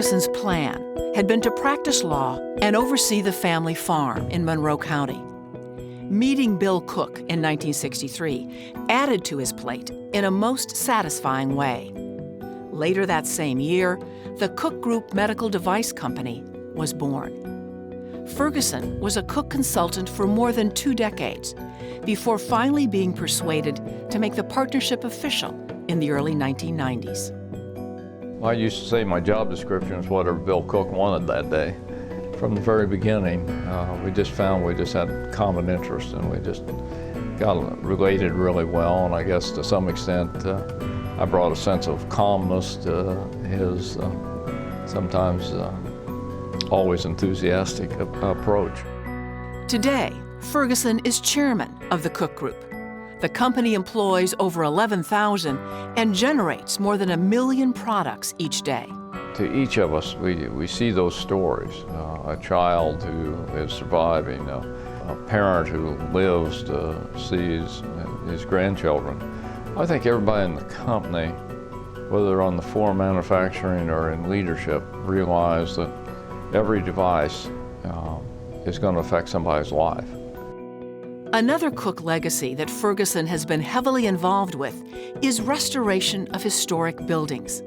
Ferguson's plan had been to practice law and oversee the family farm in Monroe County. Meeting Bill Cook in 1963 added to his plate in a most satisfying way. Later that same year, the Cook Group Medical Device Company was born. Ferguson was a Cook consultant for more than 2 decades before finally being persuaded to make the partnership official in the early 1990s. I used to say my job description was whatever Bill Cook wanted that day. From the very beginning, we just found we just had common interest and we just got related really well, and I guess to some extent I brought a sense of calmness to his sometimes always enthusiastic approach. Today, Ferguson is chairman of the Cook Group. The company employs over 11,000 and generates more than 1 million products each day. To each of us, we see those stories. A child who is surviving, a parent who lives to see his grandchildren. I think everybody in the company, whether on the floor manufacturing or in leadership, realize that every device is going to affect somebody's life. Another Cook legacy that Ferguson has been heavily involved with is restoration of historic buildings.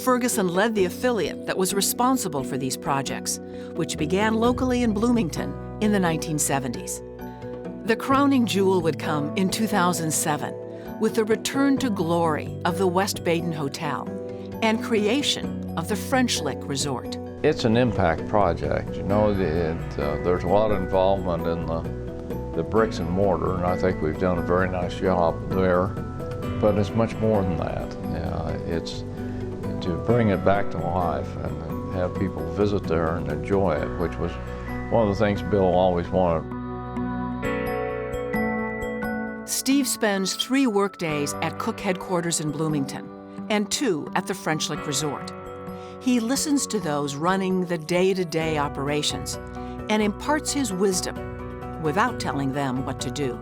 Ferguson led the affiliate that was responsible for these projects, which began locally in Bloomington in the 1970s. The crowning jewel would come in 2007 with the return to glory of the West Baden Hotel and creation of the French Lick Resort. It's an impact project. You know, there's a lot of involvement in the bricks and mortar, and I think we've done a very nice job there. But it's much more than that. It's to bring it back to life and have people visit there and enjoy it, which was one of the things Bill always wanted. Steve spends 3 work days at Cook headquarters in Bloomington and 2 at the French Lick Resort. He listens to those running the day-to-day operations and imparts his wisdom without telling them what to do.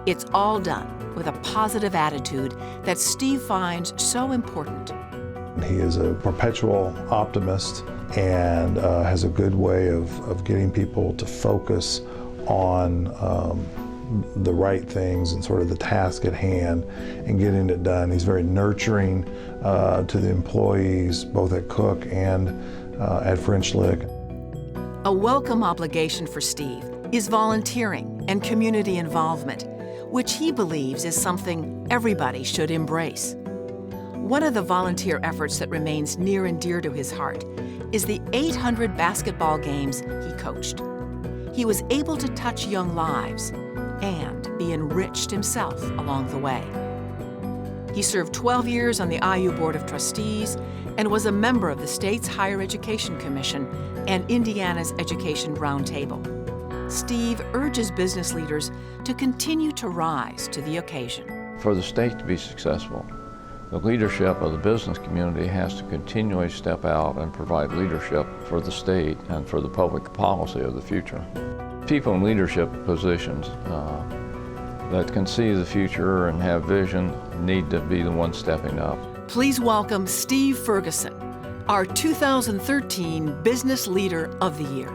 It's all done with a positive attitude that Steve finds so important. He is a perpetual optimist and has a good way of getting people to focus on the right things and sort of the task at hand and getting it done. He's very nurturing to the employees, both at Cook and at French Lick. A welcome obligation for Steve is volunteering and community involvement, which he believes is something everybody should embrace. One of the volunteer efforts that remains near and dear to his heart is the 800 basketball games he coached. He was able to touch young lives and be enriched himself along the way. He served 12 years on the IU Board of Trustees and was a member of the state's Higher Education Commission and Indiana's Education Roundtable. Steve urges business leaders to continue to rise to the occasion. For the state to be successful, the leadership of the business community has to continually step out and provide leadership for the state and for the public policy of the future. People in leadership positions that can see the future and have vision need to be the ones stepping up. Please welcome Steve Ferguson, our 2013 Business Leader of the Year.